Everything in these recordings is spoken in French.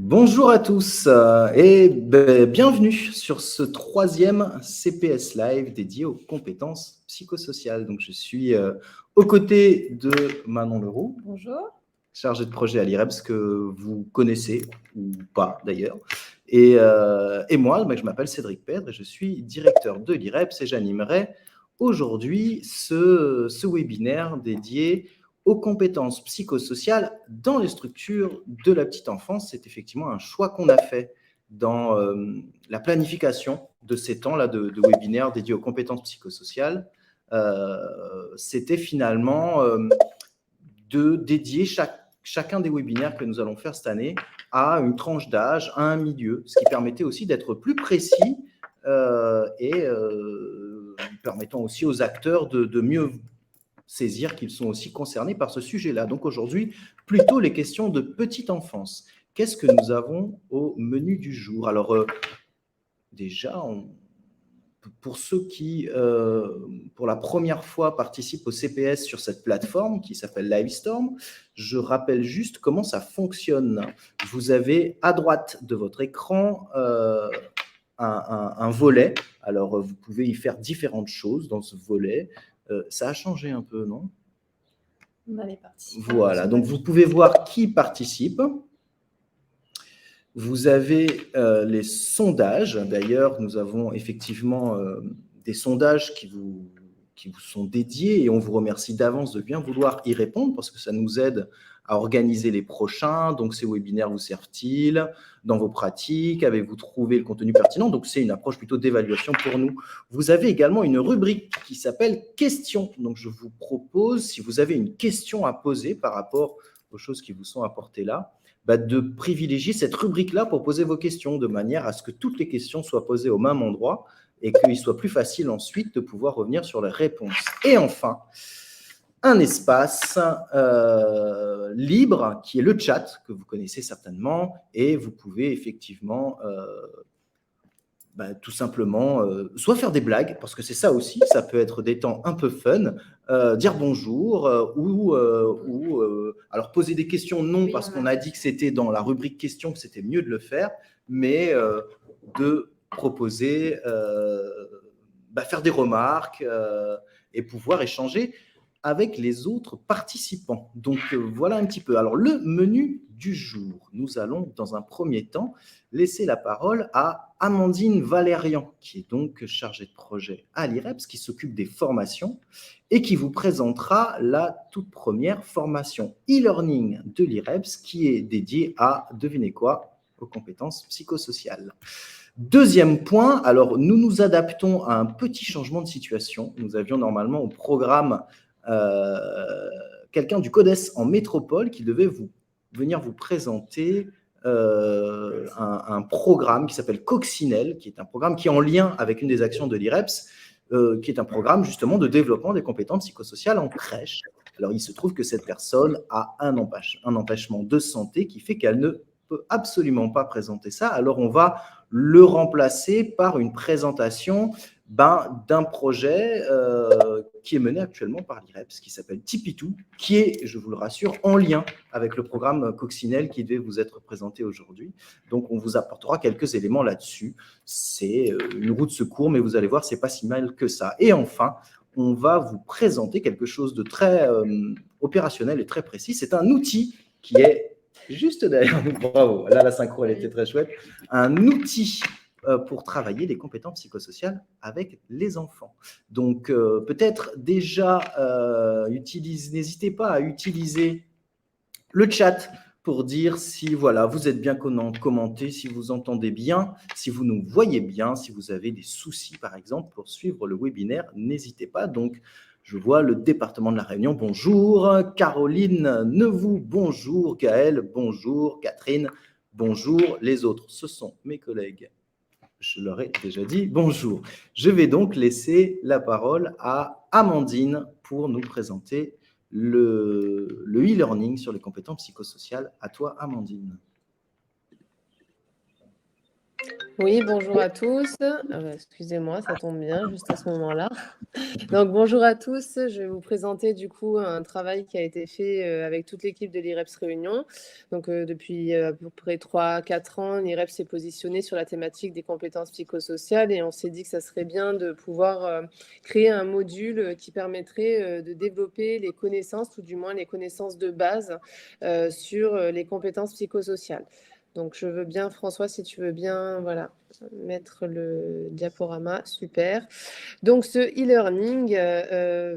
Bonjour à tous bienvenue sur ce troisième CPS Live dédié aux compétences psychosociales. Donc, je suis aux côtés de Manon Leroux. Bonjour. Chargée de projet à l'IREPS que vous connaissez ou pas d'ailleurs. Et moi, je m'appelle Cédric Pèdre et je suis directeur de l'IREPS et j'animerai aujourd'hui ce webinaire dédié aux compétences psychosociales dans les structures de la petite enfance. C'est effectivement un choix qu'on a fait dans la planification de ces temps-là de webinaire dédiés aux compétences psychosociales. C'était finalement de dédier chacun des webinaires que nous allons faire cette année à une tranche d'âge, à un milieu, ce qui permettait aussi d'être plus précis et permettant aussi aux acteurs de mieux saisir qu'ils sont aussi concernés par ce sujet-là. Donc aujourd'hui, plutôt les questions de petite enfance. Qu'est-ce que nous avons au menu du jour? Alors déjà, pour ceux qui, pour la première fois, participent au CPS sur cette plateforme qui s'appelle Livestorm, je rappelle juste comment ça fonctionne. Vous avez à droite de votre écran un volet. Alors, vous pouvez y faire différentes choses dans ce volet. Ça a changé un peu, non? On avait participé. Voilà, donc vous pouvez voir qui participe. Vous avez les sondages. D'ailleurs, nous avons effectivement des sondages qui vous sont dédiés et on vous remercie d'avance de bien vouloir y répondre parce que ça nous aide à organiser les prochains. Donc, ces webinaires vous servent-ils dans vos pratiques? Avez-vous trouvé le contenu pertinent? Donc, c'est une approche plutôt d'évaluation pour nous. Vous avez également une rubrique qui s'appelle « Questions ». Donc, je vous propose, si vous avez une question à poser par rapport aux choses qui vous sont apportées là, de privilégier cette rubrique-là pour poser vos questions de manière à ce que toutes les questions soient posées au même endroit et qu'il soit plus facile ensuite de pouvoir revenir sur les réponses. Et enfin, un espace libre qui est le chat, que vous connaissez certainement, et vous pouvez effectivement tout simplement soit faire des blagues, parce que c'est ça aussi, ça peut être des temps un peu fun, dire bonjour alors poser des questions, non, oui, parce qu'on a dit que c'était dans la rubrique questions que c'était mieux de le faire, mais de proposer, faire des remarques et pouvoir échanger avec les autres participants. Donc, voilà un petit peu. Alors, le menu du jour. Nous allons, dans un premier temps, laisser la parole à Amandine Valérian, qui est donc chargée de projet à l'IREPS, qui s'occupe des formations et qui vous présentera la toute première formation e-learning de l'IREPS, qui est dédiée à, devinez quoi, aux compétences psychosociales. Deuxième point, alors nous nous adaptons à un petit changement de situation. Nous avions normalement au programme quelqu'un du CODES en métropole qui devait venir vous présenter un programme qui s'appelle Coccinelle, qui est un programme qui est en lien avec une des actions de l'IREPS, qui est un programme justement de développement des compétences psychosociales en crèche. Alors, il se trouve que cette personne a un empêchement de santé qui fait qu'elle ne peut absolument pas présenter ça. Alors, on va le remplacer par une présentation d'un projet qui est mené actuellement par l'IREPS, qui s'appelle Tipitou, qui est, je vous le rassure, en lien avec le programme Coccinelle qui devait vous être présenté aujourd'hui. Donc, on vous apportera quelques éléments là-dessus. C'est une roue de secours, mais vous allez voir, c'est pas si mal que ça. Et enfin, on va vous présenter quelque chose de très opérationnel et très précis. C'est un outil qui est juste derrière nous. Bravo, là, la synchro, elle était très chouette. Un outil pour travailler les compétences psychosociales avec les enfants. Donc, peut-être déjà, n'hésitez pas à utiliser le chat pour dire si voilà, vous êtes bien commenté, si vous entendez bien, si vous nous voyez bien, si vous avez des soucis, par exemple, pour suivre le webinaire, n'hésitez pas. Donc, je vois le département de la Réunion, bonjour. Caroline Neuvou, bonjour. Gaëlle, bonjour. Catherine, bonjour. Les autres, ce sont mes collègues. Je leur ai déjà dit bonjour. Je vais donc laisser la parole à Amandine pour nous présenter le e-learning sur les compétences psychosociales. À toi, Amandine. Oui, bonjour à tous. Excusez-moi, ça tombe bien juste à ce moment-là. Donc bonjour à tous, je vais vous présenter du coup un travail qui a été fait avec toute l'équipe de l'IREPS Réunion. Donc depuis à peu près 3-4 ans, l'IREPS s'est positionné sur la thématique des compétences psychosociales et on s'est dit que ça serait bien de pouvoir créer un module qui permettrait de développer les connaissances, tout du moins les connaissances de base sur les compétences psychosociales. Donc, je veux bien, François, si tu veux bien, voilà, mettre le diaporama, super. Donc, ce e-learning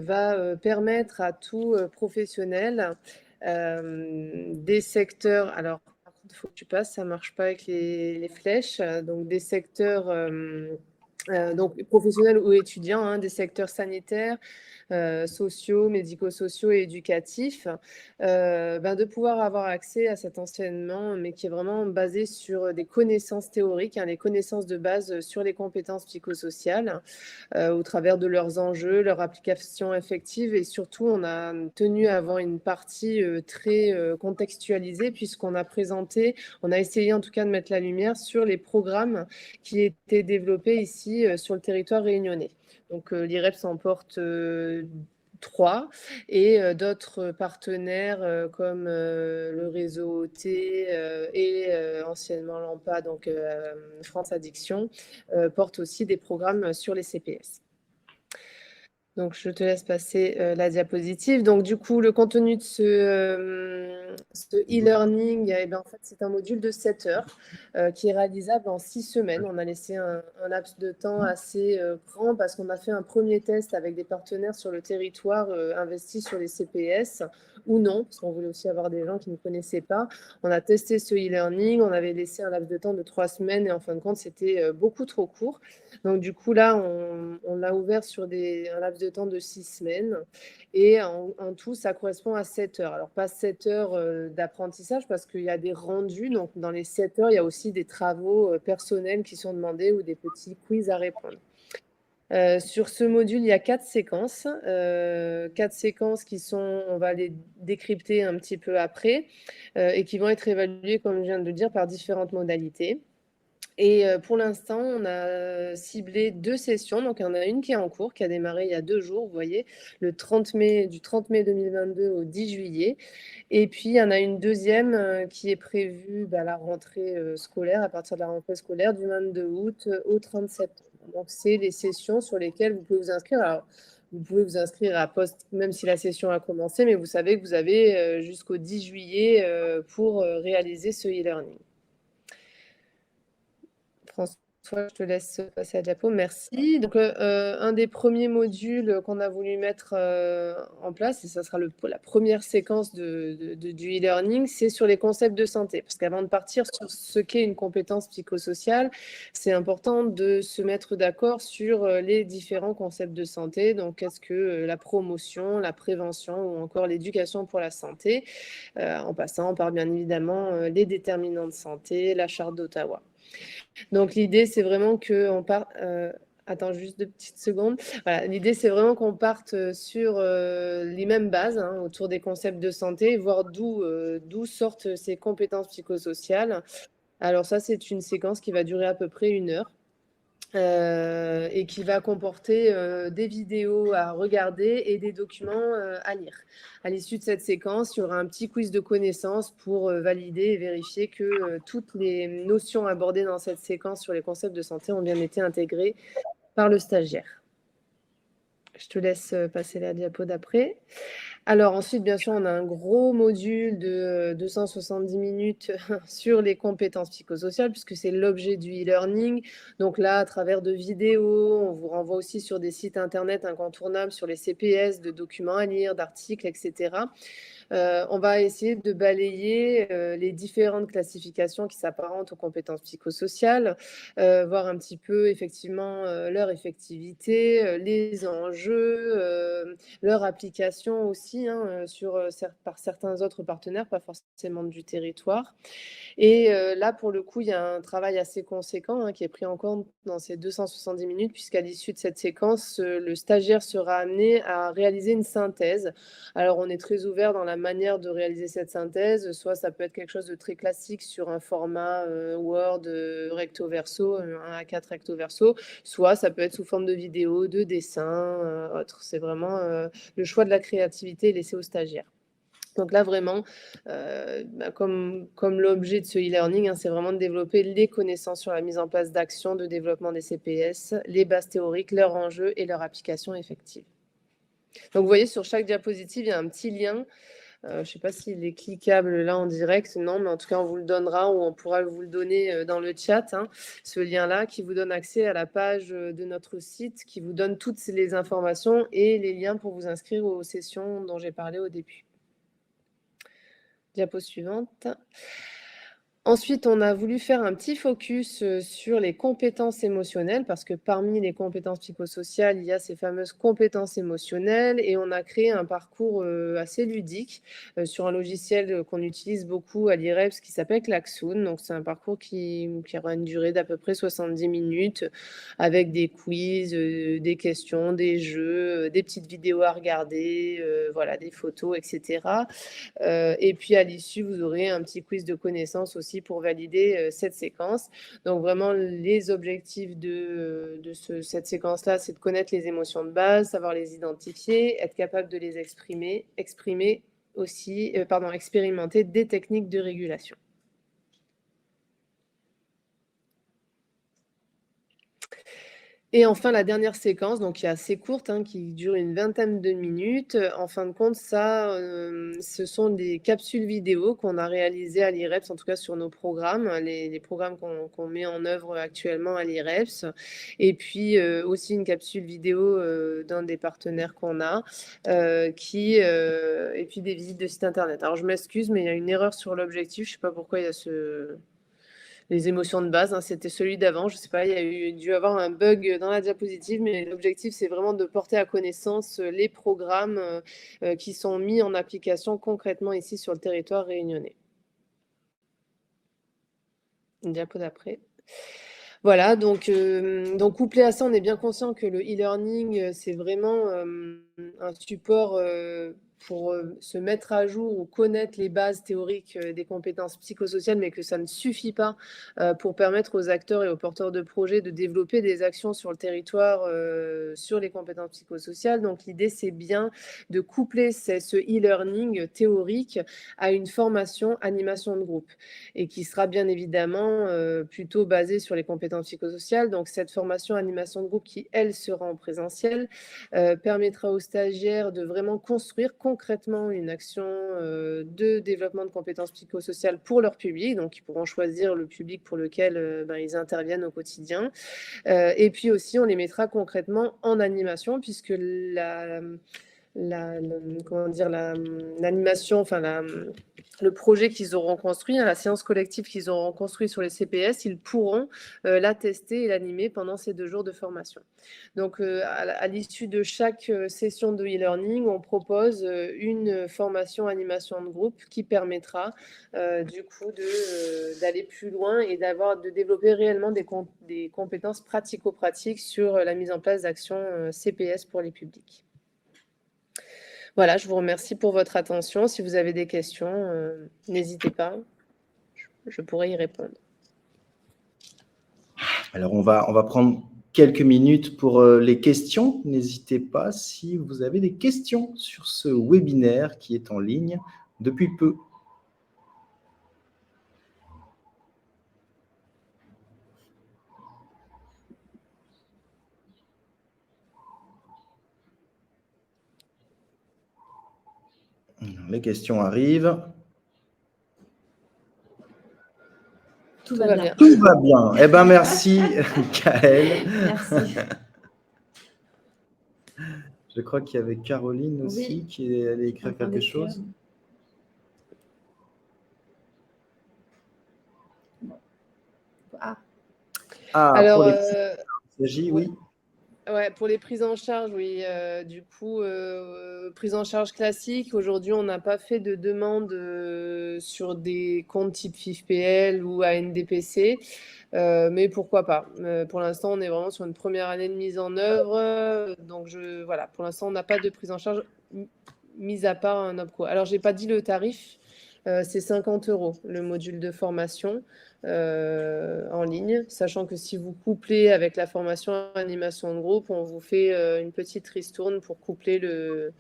va permettre à tout professionnel des secteurs. Alors, par contre, il faut que tu passes, ça ne marche pas avec les flèches. Donc, des secteurs donc professionnels ou étudiants, hein, des secteurs sanitaires, sociaux, médico-sociaux et éducatifs, de pouvoir avoir accès à cet enseignement, mais qui est vraiment basé sur des connaissances théoriques, hein, les connaissances de base sur les compétences psychosociales, au travers de leurs enjeux, leur application effective. Et surtout, on a tenu à avoir une partie très contextualisée, puisqu'on a présenté, on a essayé en tout cas de mettre la lumière sur les programmes qui étaient développés ici sur le territoire réunionnais. Donc l'IREPS en porte 3 et d'autres partenaires comme le réseau OT et anciennement l'AMPA, donc France Addiction, portent aussi des programmes sur les CPS. Donc, je te laisse passer la diapositive. Donc, du coup, le contenu de ce e-learning, eh bien, en fait, c'est un module de 7 heures qui est réalisable en 6 semaines. On a laissé un laps de temps assez grand parce qu'on a fait un premier test avec des partenaires sur le territoire investis sur les CPS ou non, parce qu'on voulait aussi avoir des gens qui ne connaissaient pas. On a testé ce e-learning, on avait laissé un laps de temps de 3 semaines et en fin de compte, c'était beaucoup trop court. Donc, du coup, là, on l'a ouvert sur un laps de temps de 6 semaines. Et en tout, ça correspond à 7 heures. Alors, pas 7 heures d'apprentissage parce qu'il y a des rendus. Donc, dans les 7 heures, il y a aussi des travaux personnels qui sont demandés ou des petits quiz à répondre. Sur ce module, il y a 4 séquences. 4 séquences qui sont, on va les décrypter un petit peu après, et qui vont être évaluées, comme je viens de le dire, par différentes modalités. Et pour l'instant, on a ciblé 2 sessions. Donc, il y en a une qui est en cours, qui a démarré il y a 2 jours, vous voyez, du 30 mai 2022 au 10 juillet. Et puis, il y en a une deuxième qui est prévue à la rentrée scolaire, à partir de la rentrée scolaire du 22 août au 30 septembre. Donc, c'est les sessions sur lesquelles vous pouvez vous inscrire. Alors, vous pouvez vous inscrire à poste, même si la session a commencé, mais vous savez que vous avez jusqu'au 10 juillet pour réaliser ce e-learning. François, je te laisse passer à la diapo. Merci. Donc, un des premiers modules qu'on a voulu mettre en place, et ça sera la première séquence du e-learning, c'est sur les concepts de santé. Parce qu'avant de partir sur ce qu'est une compétence psychosociale, c'est important de se mettre d'accord sur les différents concepts de santé. Donc, qu'est-ce que la promotion, la prévention ou encore l'éducation pour la santé, en passant par bien évidemment les déterminants de santé, la charte d'Ottawa. Donc l'idée, c'est vraiment qu'on parte. Attends juste 2 petites secondes. Voilà, l'idée, c'est vraiment qu'on parte sur les mêmes bases, hein, autour des concepts de santé, voir d'où sortent ces compétences psychosociales. Alors ça, c'est une séquence qui va durer à peu près 1 heure. Et qui va comporter des vidéos à regarder et des documents à lire. À l'issue de cette séquence, il y aura un petit quiz de connaissances pour valider et vérifier que toutes les notions abordées dans cette séquence sur les concepts de santé ont bien été intégrées par le stagiaire. Je te laisse passer la diapo d'après. Alors ensuite, bien sûr, on a un gros module de 270 minutes sur les compétences psychosociales, puisque c'est l'objet du e-learning. Donc là, à travers de vidéos, on vous renvoie aussi sur des sites internet incontournables, sur les CPS, de documents à lire, d'articles, etc. On va essayer de balayer les différentes classifications qui s'apparentent aux compétences psychosociales, voir un petit peu effectivement leur effectivité, les enjeux, leur application aussi, hein, par certains autres partenaires, pas forcément du territoire. Et là, pour le coup, il y a un travail assez conséquent qui est pris en compte dans ces 270 minutes, puisqu'à l'issue de cette séquence, le stagiaire sera amené à réaliser une synthèse. Alors, on est très ouvert dans la manière de réaliser cette synthèse. Soit ça peut être quelque chose de très classique sur un format Word recto verso, un A4 recto verso, soit ça peut être sous forme de vidéo, de dessin, autre. C'est vraiment le choix de la créativité est laissé aux stagiaires. Donc là, vraiment, comme l'objet de ce e-learning, c'est vraiment de développer les connaissances sur la mise en place d'actions de développement des CPS, les bases théoriques, leurs enjeux et leur application effective. Donc vous voyez, sur chaque diapositive, il y a un petit lien. Je ne sais pas s'il est cliquable là en direct, non, mais en tout cas, on vous le donnera ou on pourra vous le donner dans le chat, ce lien-là qui vous donne accès à la page de notre site, qui vous donne toutes les informations et les liens pour vous inscrire aux sessions dont j'ai parlé au début. Diapo suivante. Ensuite, on a voulu faire un petit focus sur les compétences émotionnelles parce que parmi les compétences psychosociales, il y a ces fameuses compétences émotionnelles et on a créé un parcours assez ludique sur un logiciel qu'on utilise beaucoup à l'IREPS qui s'appelle Klaxoon. Donc, c'est un parcours qui aura une durée d'à peu près 70 minutes avec des quiz, des questions, des jeux, des petites vidéos à regarder, voilà, des photos, etc. Et puis, à l'issue, vous aurez un petit quiz de connaissances aussi pour valider cette séquence. Donc, vraiment, les objectifs de cette séquence-là, c'est de connaître les émotions de base, savoir les identifier, être capable de les exprimer aussi, expérimenter des techniques de régulation. Et enfin, la dernière séquence, donc qui est assez courte, qui dure une vingtaine de minutes. En fin de compte, ça, ce sont des capsules vidéo qu'on a réalisées à l'IREPS, en tout cas sur nos programmes, les programmes qu'on met en œuvre actuellement à l'IREPS. Et puis aussi une capsule vidéo d'un des partenaires qu'on a, et puis des visites de site internet. Alors je m'excuse, mais il y a une erreur sur l'objectif. Je ne sais pas pourquoi il y a les émotions de base, c'était celui d'avant. Je ne sais pas, il y a dû avoir un bug dans la diapositive, mais l'objectif, c'est vraiment de porter à connaissance les programmes qui sont mis en application concrètement ici sur le territoire réunionnais. Une diapo d'après. Voilà, donc couplé à ça, on est bien conscient que le e-learning, c'est vraiment un support pour se mettre à jour ou connaître les bases théoriques des compétences psychosociales, mais que ça ne suffit pas pour permettre aux acteurs et aux porteurs de projets de développer des actions sur le territoire sur les compétences psychosociales. Donc l'idée, c'est bien de coupler ce e-learning théorique à une formation animation de groupe et qui sera bien évidemment plutôt basée sur les compétences psychosociales. Donc cette formation animation de groupe qui, elle, sera en présentiel, permettra aux stagiaires de vraiment construire concrètement une action de développement de compétences psychosociales pour leur public. Donc, ils pourront choisir le public pour lequel ils interviennent au quotidien. Et puis aussi, on les mettra concrètement en animation puisque l'animation, le projet qu'ils auront construit, la séance collective qu'ils auront construit sur les CPS, ils pourront la tester et l'animer pendant ces 2 jours de formation. Donc, à l'issue de chaque session de e-learning, on propose une formation animation de groupe qui permettra du coup d'aller plus loin et de développer réellement des compétences pratico-pratiques sur la mise en place d'actions CPS pour les publics. Voilà, je vous remercie pour votre attention. Si vous avez des questions, n'hésitez pas, je pourrai y répondre. Alors, on va prendre quelques minutes pour les questions. N'hésitez pas si vous avez des questions sur ce webinaire qui est en ligne depuis peu. Les questions arrivent. Tout va bien. Tout va bien. Eh bien, merci, Kaëlle. Merci. Je crois qu'il y avait Caroline aussi qui allait écrire quelque chose. Alors, pour les il s'agit, oui. Ouais, pour les prises en charge, oui. Du coup, prise en charge classique. Aujourd'hui, on n'a pas fait de demande sur des comptes type FIFPL ou ANDPC, mais pourquoi pas. Pour l'instant, on est vraiment sur une première année de mise en œuvre. Donc, voilà, pour l'instant, on n'a pas de prise en charge mis à part un OPCO. Alors, je n'ai pas dit le tarif, c'est 50 € le module de formation en ligne, sachant que si vous couplez avec la formation animation de groupe, on vous fait une petite ristourne pour coupler le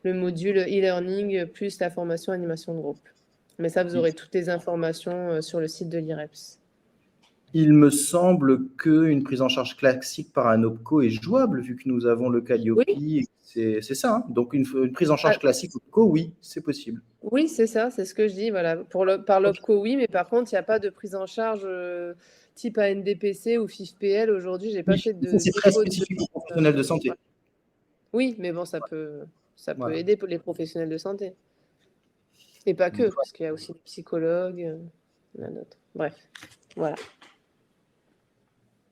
module e-learning plus la formation animation de groupe. Mais ça, vous aurez toutes les informations sur le site de l'IREPS. Il me semble qu'une prise en charge classique par un OPCO est jouable, vu que nous avons le Calliope. Oui. C'est ça, hein. Donc une prise en charge classique OPCO, oui, c'est possible. Oui, c'est ça, c'est ce que je dis. Voilà. Par l'OPCO, oui, mais par contre, il n'y a pas de prise en charge type ANDPC ou FIFPL. Aujourd'hui, je n'ai pas fait de... C'est très spécifique aux professionnels de santé. Oui, mais bon, ça peut aider pour les professionnels de santé. Et pas que, parce qu'il y a aussi des psychologues, il y en a d'autres. Bref, voilà.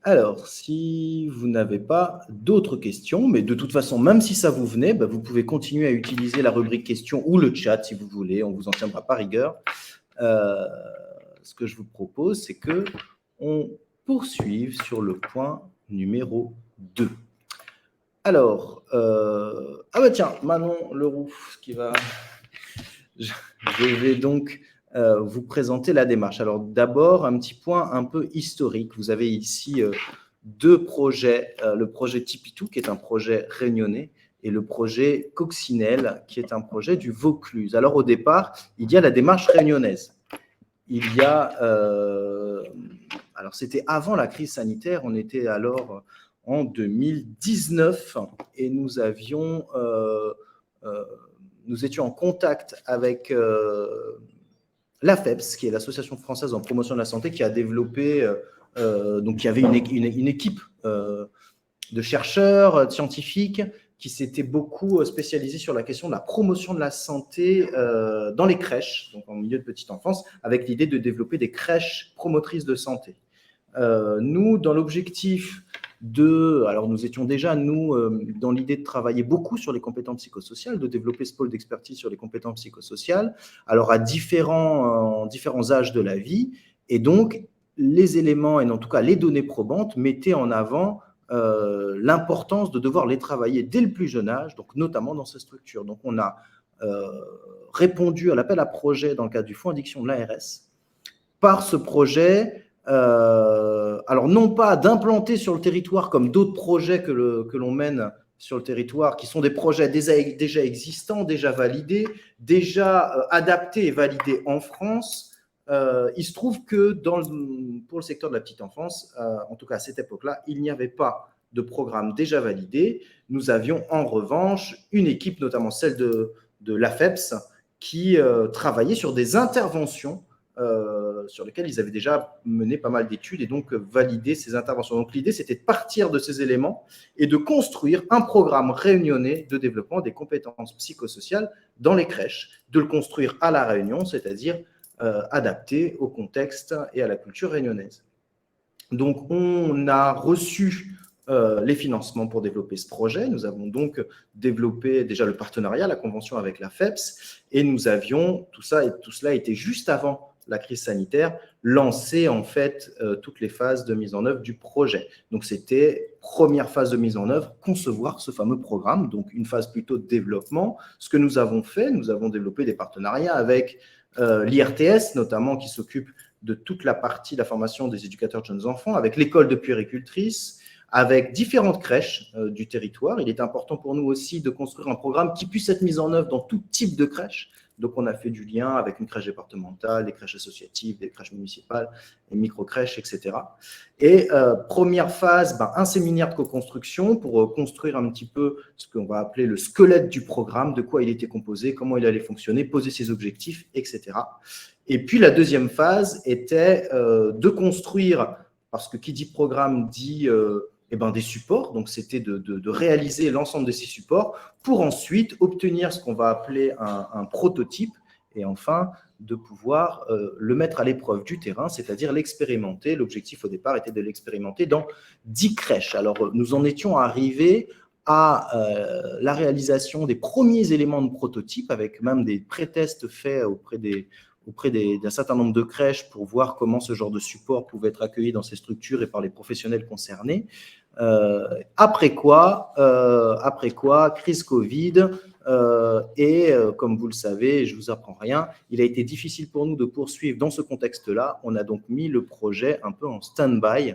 Alors, si vous n'avez pas d'autres questions, mais de toute façon, même si ça vous venait, vous pouvez continuer à utiliser la rubrique questions ou le chat si vous voulez, on ne vous en tiendra pas rigueur. Ce que je vous propose, c'est qu'on poursuive sur le point numéro 2. Alors, tiens, Manon Leroux, qui va... Je vais donc vous présenter la démarche. Alors d'abord, un petit point un peu historique. Vous avez ici deux projets, le projet Tipitou, qui est un projet réunionnais, et le projet Coccinelle, qui est un projet du Vaucluse. Alors au départ, il y a la démarche réunionnaise. Il y a, alors c'était avant la crise sanitaire, on était alors en 2019, et nous avions... nous étions en contact avec l'AFEPS, qui est l'Association française en promotion de la santé, qui a développé, donc il y avait une équipe de chercheurs, de scientifiques, qui s'était beaucoup spécialisée sur la question de la promotion de la santé dans les crèches, donc en milieu de petite enfance, avec l'idée de développer des crèches promotrices de santé. Nous, dans l'objectif alors nous étions déjà, dans l'idée de travailler beaucoup sur les compétences psychosociales, de développer ce pôle d'expertise sur les compétences psychosociales, alors à différents âges de la vie, et donc les éléments, et en tout cas les données probantes, mettaient en avant l'importance de devoir les travailler dès le plus jeune âge, donc notamment dans ces structures. Donc on a répondu à l'appel à projet dans le cadre du Fonds Addiction de l'ARS. Par ce projet, alors non pas d'implanter sur le territoire comme d'autres projets que l'on mène sur le territoire, qui sont des projets déjà existants, déjà validés, déjà adaptés et validés en France. Il se trouve que pour le secteur de la petite enfance, en tout cas à cette époque-là, il n'y avait pas de programme déjà validé. Nous avions en revanche une équipe, notamment celle de l'AFEPS, qui travaillait sur des interventions sur lesquels ils avaient déjà mené pas mal d'études et donc validé ces interventions. Donc l'idée, c'était de partir de ces éléments et de construire un programme réunionnais de développement des compétences psychosociales dans les crèches, de le construire à La Réunion, c'est-à-dire adapté au contexte et à la culture réunionnaise. Donc on a reçu les financements pour développer ce projet. Nous avons donc développé déjà le partenariat, la convention avec la FEPS, et nous avions, tout cela était juste avant la crise sanitaire, lancé en fait toutes les phases de mise en œuvre du projet. Donc c'était première phase de mise en œuvre, concevoir ce fameux programme, donc une phase plutôt de développement. Ce que nous avons fait, nous avons développé des partenariats avec l'IRTS, notamment qui s'occupe de toute la partie de la formation des éducateurs de jeunes enfants, avec l'école de puéricultrices, avec différentes crèches du territoire. Il est important pour nous aussi de construire un programme qui puisse être mis en œuvre dans tout type de crèche. Donc, on a fait du lien avec une crèche départementale, des crèches associatives, des crèches municipales, des micro-crèches, etc. Et première phase, un séminaire de co-construction pour construire un petit peu ce qu'on va appeler le squelette du programme, de quoi il était composé, comment il allait fonctionner, poser ses objectifs, etc. Et puis, la deuxième phase était de construire, parce que qui dit programme dit des supports, donc c'était de réaliser l'ensemble de ces supports pour ensuite obtenir ce qu'on va appeler un prototype et enfin de pouvoir le mettre à l'épreuve du terrain, c'est-à-dire l'expérimenter. L'objectif au départ était de l'expérimenter dans 10 crèches. Alors nous en étions arrivés à la réalisation des premiers éléments de prototype avec même des pré-tests faits auprès d'un certain nombre de crèches pour voir comment ce genre de support pouvait être accueilli dans ces structures et par les professionnels concernés. Après quoi, crise Covid, et comme vous le savez, je ne vous apprends rien, il a été difficile pour nous de poursuivre dans ce contexte-là. On a donc mis le projet un peu en stand-by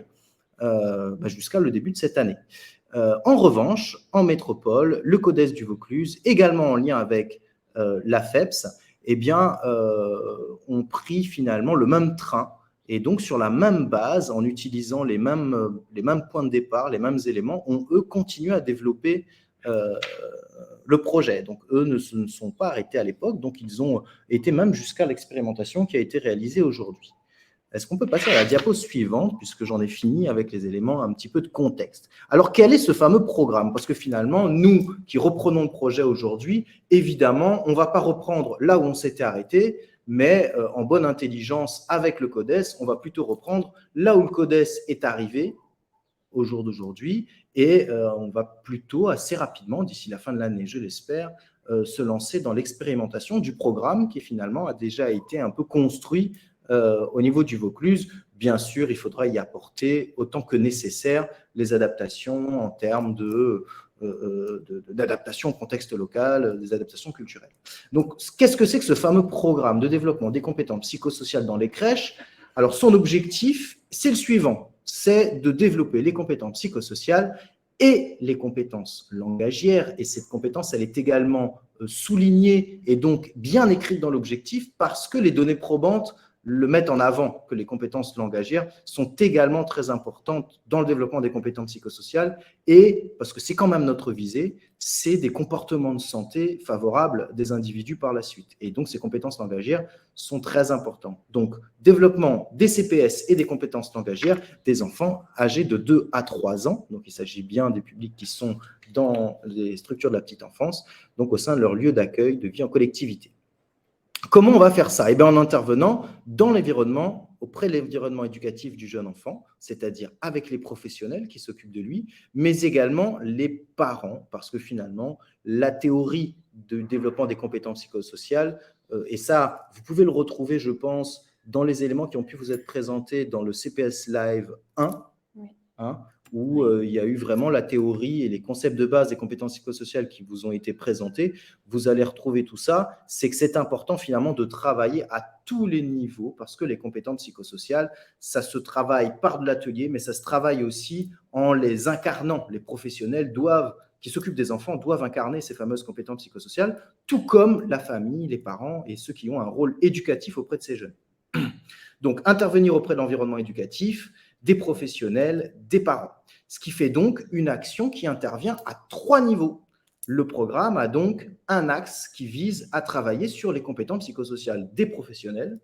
jusqu'à le début de cette année. En revanche, en métropole, le CODES du Vaucluse, également en lien avec l'AFEPS, ont pris finalement le même train. Et donc, sur la même base, en utilisant les mêmes points de départ, les mêmes éléments, ont, eux, continué à développer le projet. Donc, eux ne se sont pas arrêtés à l'époque, donc ils ont été même jusqu'à l'expérimentation qui a été réalisée aujourd'hui. Est-ce qu'on peut passer à la diapo suivante, puisque j'en ai fini avec les éléments un petit peu de contexte. Alors, quel est ce fameux programme? Parce que finalement, nous qui reprenons le projet aujourd'hui, évidemment, on ne va pas reprendre là où on s'était arrêté, mais en bonne intelligence avec le CODES, on va plutôt reprendre là où le CODES est arrivé au jour d'aujourd'hui, et on va plutôt assez rapidement, d'ici la fin de l'année, je l'espère, se lancer dans l'expérimentation du programme qui finalement a déjà été un peu construit au niveau du Vaucluse. Bien sûr, il faudra y apporter autant que nécessaire les adaptations en termes d'adaptation au contexte local, des adaptations culturelles. Donc, qu'est-ce que c'est que ce fameux programme de développement des compétences psychosociales dans les crèches? Alors, son objectif, c'est le suivant, c'est de développer les compétences psychosociales et les compétences langagières. Et cette compétence, elle est également soulignée et donc bien écrite dans l'objectif parce que les données probantes le mettent en avant, que les compétences langagières sont également très importantes dans le développement des compétences psychosociales, et parce que c'est quand même notre visée, c'est des comportements de santé favorables des individus par la suite. Et donc, ces compétences langagières sont très importantes. Donc, développement des CPS et des compétences langagières des enfants âgés de 2 à 3 ans. Donc, il s'agit bien des publics qui sont dans les structures de la petite enfance, donc au sein de leur lieu d'accueil de vie en collectivité. Comment on va faire ça? Eh bien, en intervenant dans l'environnement, auprès de l'environnement éducatif du jeune enfant, c'est-à-dire avec les professionnels qui s'occupent de lui, mais également les parents, parce que finalement, la théorie du développement des compétences psychosociales, et ça, vous pouvez le retrouver, je pense, dans les éléments qui ont pu vous être présentés dans le CPS Live 1, Oui. Où il y a eu vraiment la théorie et les concepts de base des compétences psychosociales qui vous ont été présentés. Vous allez retrouver tout ça. C'est que c'est important finalement de travailler à tous les niveaux parce que les compétences psychosociales, ça se travaille par de l'atelier, mais ça se travaille aussi en les incarnant. Les professionnels qui s'occupent des enfants doivent incarner ces fameuses compétences psychosociales, tout comme la famille, les parents et ceux qui ont un rôle éducatif auprès de ces jeunes. Donc, intervenir auprès de l'environnement éducatif, des professionnels, des parents. Ce qui fait donc une action qui intervient à 3 niveaux. Le programme a donc un axe qui vise à travailler sur les compétences psychosociales des professionnels,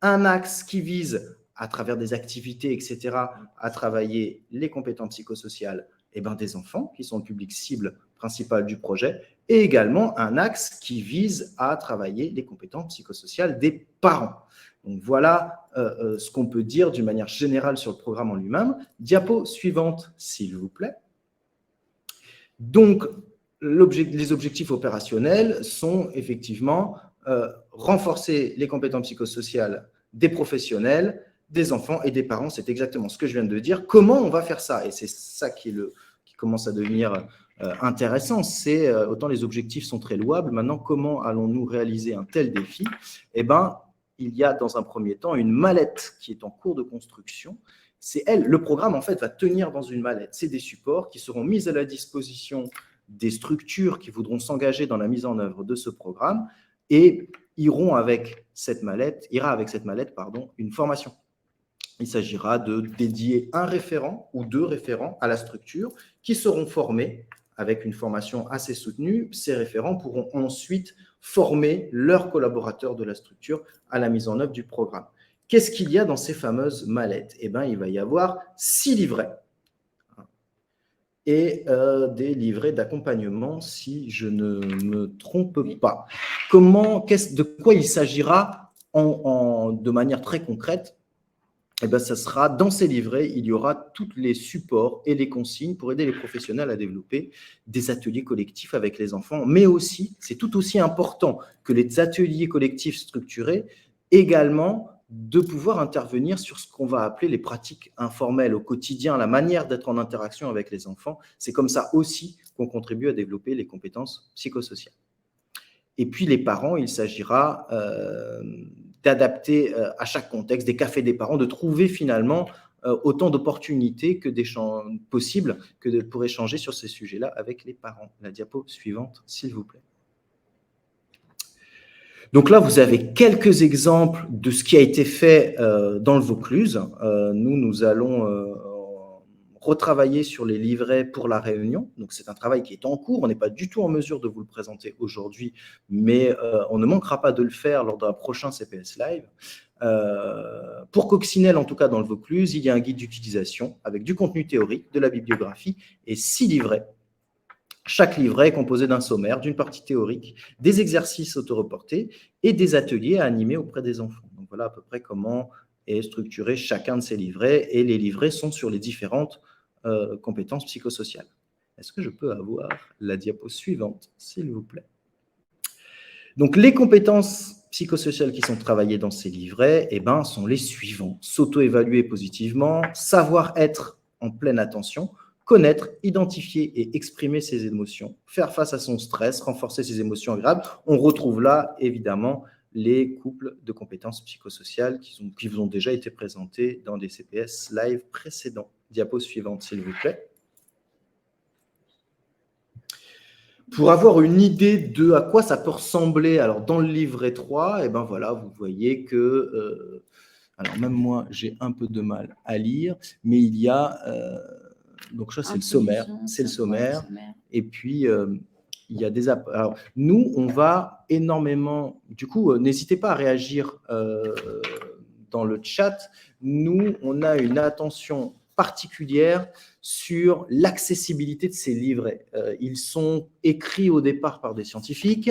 un axe qui vise, à travers des activités, etc., à travailler les compétences psychosociales des enfants, qui sont le public cible principal du projet, et également un axe qui vise à travailler les compétences psychosociales des parents. Donc voilà ce qu'on peut dire d'une manière générale sur le programme en lui-même. Diapo suivante, s'il vous plaît. Donc, les objectifs opérationnels sont effectivement renforcer les compétences psychosociales des professionnels, des enfants et des parents. C'est exactement ce que je viens de dire. Comment on va faire ça? Et c'est ça qui commence à devenir intéressant. C'est autant les objectifs sont très louables. Maintenant, comment allons-nous réaliser un tel défi? Il y a dans un premier temps une mallette qui est en cours de construction. Le programme en fait va tenir dans une mallette. C'est des supports qui seront mis à la disposition des structures qui voudront s'engager dans la mise en œuvre de ce programme et ira avec cette mallette, une formation. Il s'agira de dédier un référent ou 2 référents à la structure qui seront formés avec une formation assez soutenue. Ces référents pourront ensuite former leurs collaborateurs de la structure à la mise en œuvre du programme. Qu'est-ce qu'il y a dans ces fameuses mallettes? Il va y avoir 6 livrets et des livrets d'accompagnement, si je ne me trompe pas. De quoi il s'agira de manière très concrète? Ça sera dans ces livrets, il y aura tous les supports et les consignes pour aider les professionnels à développer des ateliers collectifs avec les enfants, mais aussi, c'est tout aussi important que les ateliers collectifs structurés, également de pouvoir intervenir sur ce qu'on va appeler les pratiques informelles au quotidien, la manière d'être en interaction avec les enfants. C'est comme ça aussi qu'on contribue à développer les compétences psychosociales. Et puis les parents, il s'agira d'adapter à chaque contexte des cafés des parents, de trouver finalement autant d'opportunités que possibles pour échanger sur ces sujets-là avec les parents. La diapo suivante, s'il vous plaît. Donc là, vous avez quelques exemples de ce qui a été fait dans le Vaucluse. Nous allons retravailler sur les livrets pour la Réunion. Donc, c'est un travail qui est en cours. On n'est pas du tout en mesure de vous le présenter aujourd'hui, mais on ne manquera pas de le faire lors d'un prochain CPS Live. Pour Coccinelle, en tout cas dans le Vaucluse, il y a un guide d'utilisation avec du contenu théorique, de la bibliographie et 6 livrets. Chaque livret est composé d'un sommaire, d'une partie théorique, des exercices autoreportés et des ateliers à animer auprès des enfants. Donc, voilà à peu près comment est structuré chacun de ces livrets, et les livrets sont sur les différentes compétences psychosociales. Est-ce que je peux avoir la diapo suivante, s'il vous plaît? Donc, les compétences psychosociales qui sont travaillées dans ces livrets sont les suivants. S'auto-évaluer positivement, savoir être en pleine attention, connaître, identifier et exprimer ses émotions, faire face à son stress, renforcer ses émotions agréables. On retrouve là, évidemment, les couples de compétences psychosociales qui vous ont déjà été présentés dans des CPS live précédents. Diapo suivante, s'il vous plaît. Pour avoir une idée de à quoi ça peut ressembler, alors dans le livret 3, voilà, vous voyez que, alors même moi, j'ai un peu de mal à lire, mais il y a, donc ça c'est le sommaire, et puis il y a des... Alors, nous, on va énormément... Du coup, n'hésitez pas à réagir dans le chat. Nous, on a une attention particulière sur l'accessibilité de ces livrets. Ils sont écrits au départ par des scientifiques.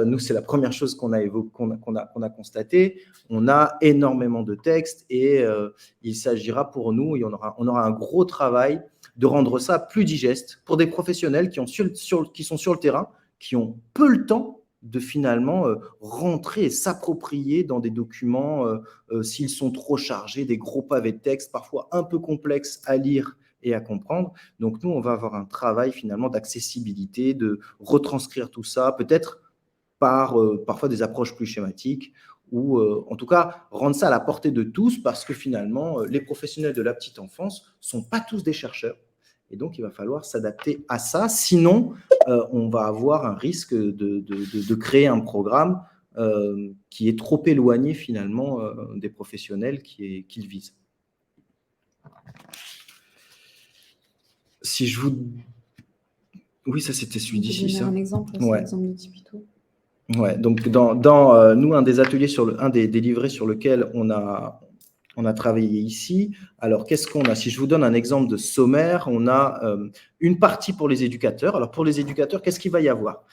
Nous, c'est la première chose qu'on a constatée. On a énormément de textes et il s'agira pour nous, et on aura un gros travail de rendre ça plus digeste pour des professionnels qui sont sur le terrain, qui ont peu le temps de finalement rentrer et s'approprier dans des documents s'ils sont trop chargés, des gros pavés de texte, parfois un peu complexes à lire et à comprendre. Donc nous, on va avoir un travail finalement d'accessibilité, de retranscrire tout ça, peut-être par parfois des approches plus schématiques, ou en tout cas rendre ça à la portée de tous, parce que finalement, les professionnels de la petite enfance ne sont pas tous des chercheurs. Et donc, il va falloir s'adapter à ça. Sinon, on va avoir un risque de créer un programme qui est trop éloigné finalement des professionnels qu'il vise. Si je vous... Oui, ça c'était celui d'ici. Ça. Un exemple, ouais. L'exemple de Tipito. Ouais, donc dans nous, un des ateliers, un des livrets sur lequel on a travaillé ici. Alors, qu'est-ce qu'on a? Si je vous donne un exemple de sommaire, on a une partie pour les éducateurs. Alors, pour les éducateurs, qu'est-ce qu'il va y avoir?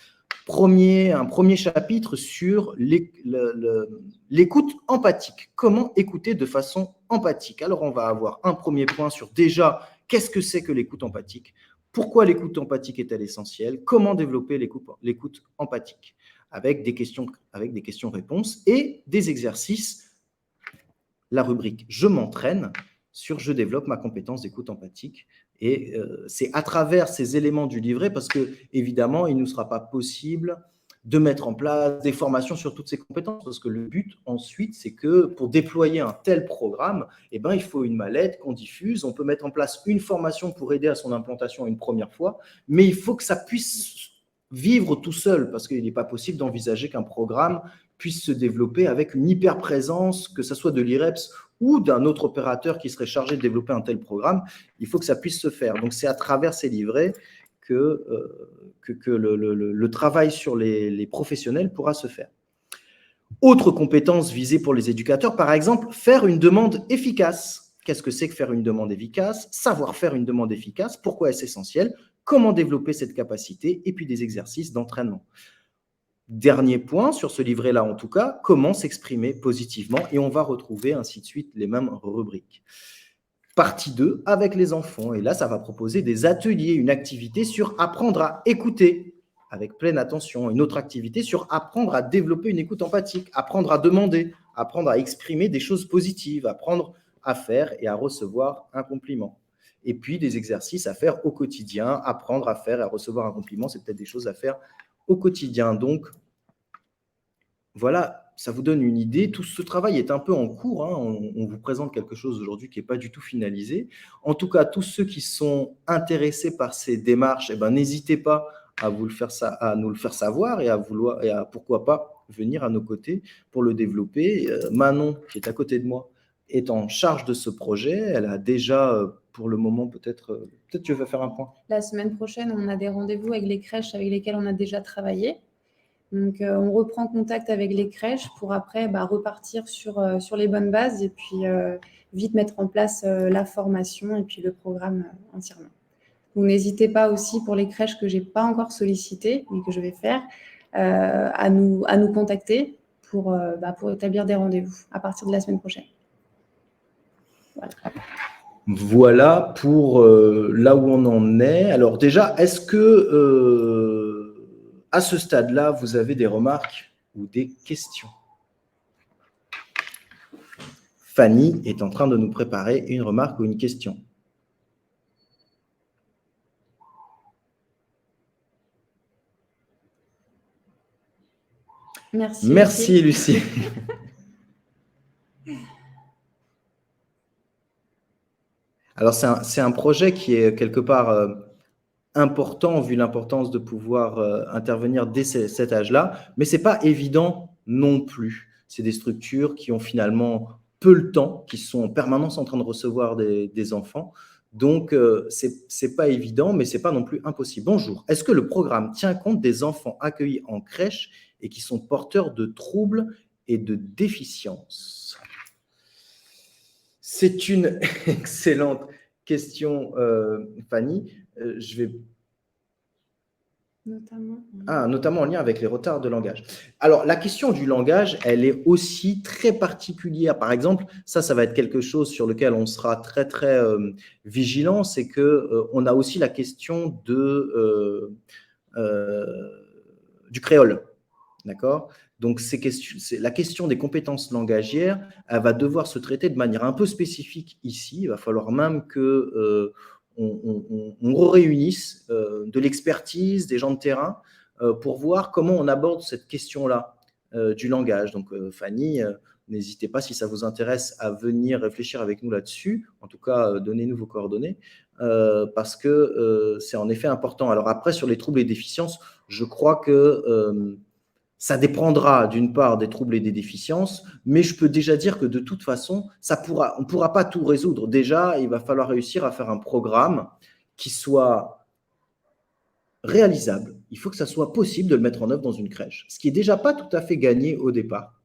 Un premier chapitre sur l'écoute empathique. Comment écouter de façon empathique? Alors, on va avoir un premier point sur déjà, qu'est-ce que c'est que l'écoute empathique? Pourquoi l'écoute empathique est-elle essentielle? Comment développer l'écoute empathique? Avec des questions-réponses et des exercices. La rubrique « Je m'entraîne » sur « Je développe ma compétence d'écoute empathique ». Et c'est à travers ces éléments du livret, parce que évidemment, il ne nous sera pas possible de mettre en place des formations sur toutes ces compétences, parce que le but ensuite, c'est que pour déployer un tel programme, il faut une mallette qu'on diffuse. On peut mettre en place une formation pour aider à son implantation une première fois, mais il faut que ça puisse vivre tout seul, parce qu'il n'est pas possible d'envisager qu'un programme puisse se développer avec une hyper-présence, que ce soit de l'IREPS ou d'un autre opérateur qui serait chargé de développer un tel programme. Il faut que ça puisse se faire. Donc, c'est à travers ces livrets que le travail sur les professionnels pourra se faire. Autre compétence visée pour les éducateurs, par exemple, faire une demande efficace. Qu'est-ce que c'est que faire une demande efficace? Savoir faire une demande efficace, pourquoi est-ce essentiel? Comment développer cette capacité? Et puis des exercices d'entraînement. Dernier point sur ce livret-là, en tout cas, comment s'exprimer positivement, et on va retrouver ainsi de suite les mêmes rubriques. Partie 2, avec les enfants, et là, ça va proposer des ateliers, une activité sur apprendre à écouter avec pleine attention, une autre activité sur apprendre à développer une écoute empathique, apprendre à demander, apprendre à exprimer des choses positives, apprendre à faire et à recevoir un compliment. Et puis, des exercices à faire au quotidien, apprendre à faire et à recevoir un compliment, c'est peut-être des choses à faire au quotidien. Donc, voilà, ça vous donne une idée. Tout ce travail est un peu en cours, hein. On vous présente quelque chose aujourd'hui qui n'est pas du tout finalisé. En tout cas, tous ceux qui sont intéressés par ces démarches, eh ben, n'hésitez pas à nous le faire savoir et à pourquoi pas venir à nos côtés pour le développer. Manon, qui est à côté de moi, est en charge de ce projet. Elle a déjà, pour le moment, peut-être tu veux faire un point. La semaine prochaine, on a des rendez-vous avec les crèches avec lesquelles on a déjà travaillé. Donc, on reprend contact avec les crèches pour après repartir sur les bonnes bases et puis vite mettre en place la formation et puis le programme entièrement. Donc, n'hésitez pas aussi pour les crèches que je n'ai pas encore sollicitées, mais que je vais faire, à nous contacter pour établir des rendez-vous à partir de la semaine prochaine. Voilà pour là où on en est. Alors déjà, est-ce que à ce stade-là, vous avez des remarques ou des questions? Fanny est en train de nous préparer une remarque ou une question. Merci Lucie. Alors, c'est un projet qui est quelque part important, vu l'importance de pouvoir intervenir dès cet âge-là, mais ce n'est pas évident non plus. C'est des structures qui ont finalement peu le temps, qui sont en permanence en train de recevoir des enfants. Donc, ce n'est pas évident, mais ce n'est pas non plus impossible. Bonjour, est-ce que le programme tient compte des enfants accueillis en crèche et qui sont porteurs de troubles et de déficiences? C'est une excellente question, Fanny. Je vais... Notamment en lien avec les retards de langage. Alors, la question du langage, elle est aussi très particulière. Par exemple, ça va être quelque chose sur lequel on sera très, très vigilant, c'est qu'on a aussi la question du créole. D'accord ? Donc, la question des compétences langagières, elle va devoir se traiter de manière un peu spécifique ici. Il va falloir même que on réunisse de l'expertise, des gens de terrain, pour voir comment on aborde cette question-là du langage. Donc, Fanny, n'hésitez pas, si ça vous intéresse, à venir réfléchir avec nous là-dessus. En tout cas, donnez-nous vos coordonnées, parce que c'est en effet important. Alors après, sur les troubles et déficiences, je crois que ça dépendra d'une part des troubles et des déficiences, mais je peux déjà dire que de toute façon, on ne pourra pas tout résoudre. Déjà, il va falloir réussir à faire un programme qui soit réalisable. Il faut que ça soit possible de le mettre en œuvre dans une crèche, ce qui est déjà pas tout à fait gagné au départ.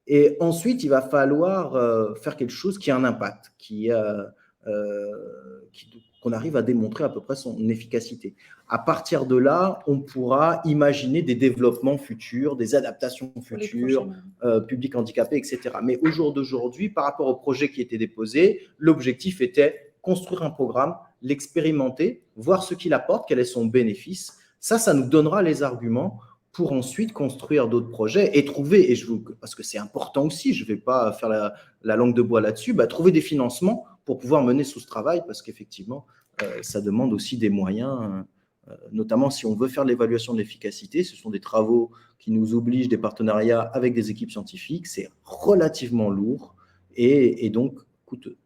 Et ensuite, il va falloir faire quelque chose qui a un impact, qu'on arrive à démontrer à peu près son efficacité. À partir de là, on pourra imaginer des développements futurs, des adaptations futures, publics handicapés, etc. Mais au jour d'aujourd'hui, par rapport au projet qui était déposé, l'objectif était construire un programme, l'expérimenter, voir ce qu'il apporte, quel est son bénéfice. Ça nous donnera les arguments pour ensuite construire d'autres projets et trouver, parce que c'est important aussi, je ne vais pas faire la langue de bois là-dessus, trouver des financements pour pouvoir mener ce travail, parce qu'effectivement, ça demande aussi des moyens, notamment si on veut faire l'évaluation de l'efficacité. Ce sont des travaux qui nous obligent des partenariats avec des équipes scientifiques, c'est relativement lourd et donc coûteux.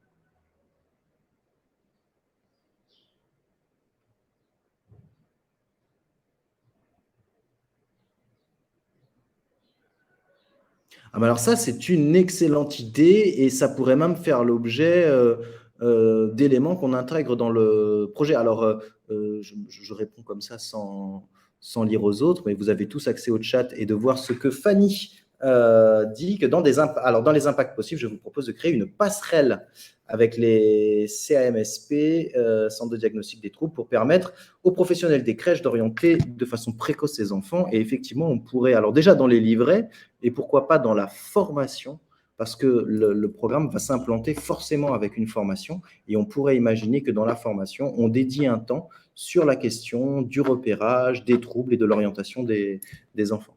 Alors ça, c'est une excellente idée et ça pourrait même faire l'objet d'éléments qu'on intègre dans le projet. Alors, je réponds comme ça sans lire aux autres, mais vous avez tous accès au chat et de voir ce que Fanny dit que dans les impacts possibles, je vous propose de créer une passerelle avec les CAMSP, Centre de diagnostic des troubles, pour permettre aux professionnels des crèches d'orienter de façon précoce ces enfants. Et effectivement, on pourrait, alors déjà dans les livrets, et pourquoi pas dans la formation, parce que le programme va s'implanter forcément avec une formation, et on pourrait imaginer que dans la formation, on dédie un temps sur la question du repérage, des troubles et de l'orientation des enfants.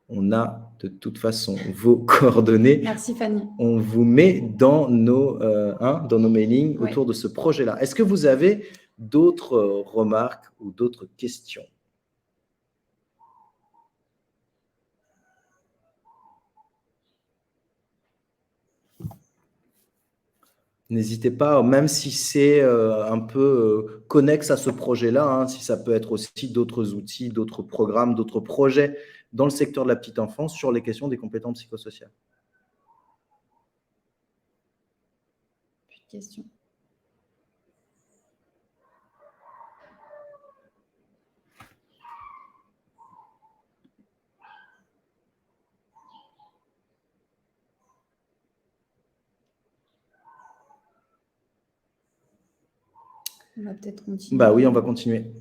On a de toute façon vos coordonnées. Merci Fanny. On vous met dans nos mailings Ouais. autour de ce projet-là. Est-ce que vous avez d'autres remarques ou d'autres questions? N'hésitez pas, même si c'est un peu connexe à ce projet-là, hein, si ça peut être aussi d'autres outils, d'autres programmes, d'autres projets dans le secteur de la petite enfance sur les questions des compétences psychosociales. Plus de questions. On va peut-être continuer. Bah oui, on va continuer.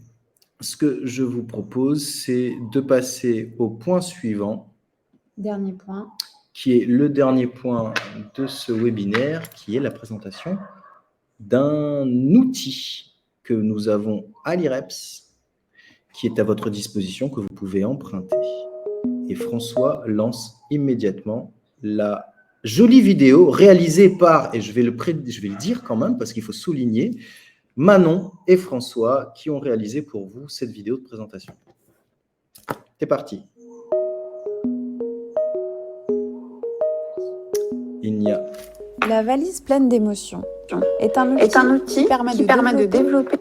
Ce que je vous propose, c'est de passer au point suivant. Dernier point. Qui est le dernier point de ce webinaire, qui est la présentation d'un outil que nous avons à l'IREPS, qui est à votre disposition, que vous pouvez emprunter. Et François lance immédiatement la jolie vidéo réalisée par, et je vais le dire quand même, parce qu'il faut souligner, Manon et François qui ont réalisé pour vous cette vidéo de présentation. C'est parti. Il n'y a... La valise pleine d'émotions est un outil qui permet de développer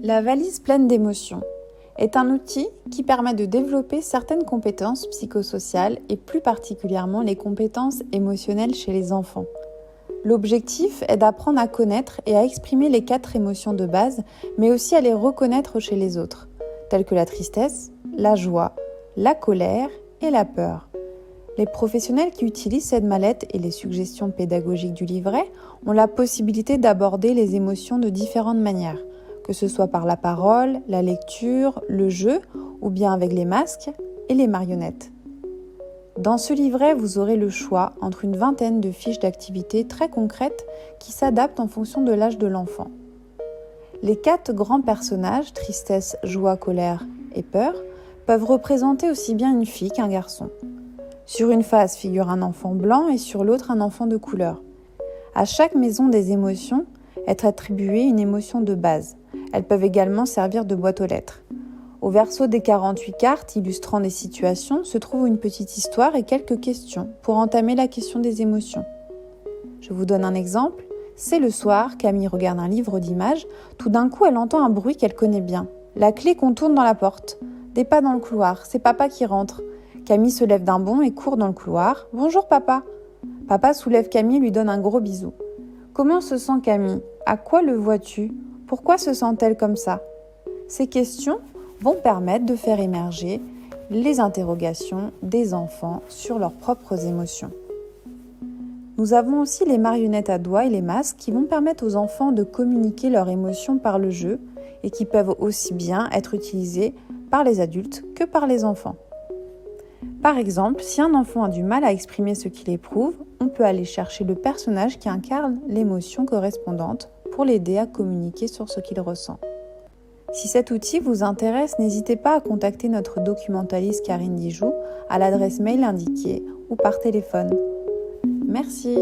La valise pleine d'émotions est un outil qui permet de développer certaines compétences psychosociales et plus particulièrement les compétences émotionnelles chez les enfants. L'objectif est d'apprendre à connaître et à exprimer les 4 émotions de base, mais aussi à les reconnaître chez les autres, telles que la tristesse, la joie, la colère et la peur. Les professionnels qui utilisent cette mallette et les suggestions pédagogiques du livret ont la possibilité d'aborder les émotions de différentes manières, que ce soit par la parole, la lecture, le jeu ou bien avec les masques et les marionnettes. Dans ce livret, vous aurez le choix entre une vingtaine de fiches d'activités très concrètes qui s'adaptent en fonction de l'âge de l'enfant. Les 4 grands personnages, tristesse, joie, colère et peur, peuvent représenter aussi bien une fille qu'un garçon. Sur une face figure un enfant blanc et sur l'autre un enfant de couleur. À chaque maison des émotions est attribuée une émotion de base. Elles peuvent également servir de boîte aux lettres. Au verso des 48 cartes illustrant des situations se trouve une petite histoire et quelques questions pour entamer la question des émotions. Je vous donne un exemple. C'est le soir, Camille regarde un livre d'images. Tout d'un coup, elle entend un bruit qu'elle connaît bien. La clé qu'on tourne dans la porte. Des pas dans le couloir, c'est papa qui rentre. Camille se lève d'un bond et court dans le couloir. « Bonjour papa !» Papa soulève Camille et lui donne un gros bisou. Comment se sent Camille? À quoi le vois-tu? Pourquoi se sent-elle comme ça? Ces questions vont permettre de faire émerger les interrogations des enfants sur leurs propres émotions. Nous avons aussi les marionnettes à doigts et les masques qui vont permettre aux enfants de communiquer leurs émotions par le jeu et qui peuvent aussi bien être utilisés par les adultes que par les enfants. Par exemple, si un enfant a du mal à exprimer ce qu'il éprouve, on peut aller chercher le personnage qui incarne l'émotion correspondante pour l'aider à communiquer sur ce qu'il ressent. Si cet outil vous intéresse, n'hésitez pas à contacter notre documentaliste Karine Dijoux à l'adresse mail indiquée ou par téléphone. Merci.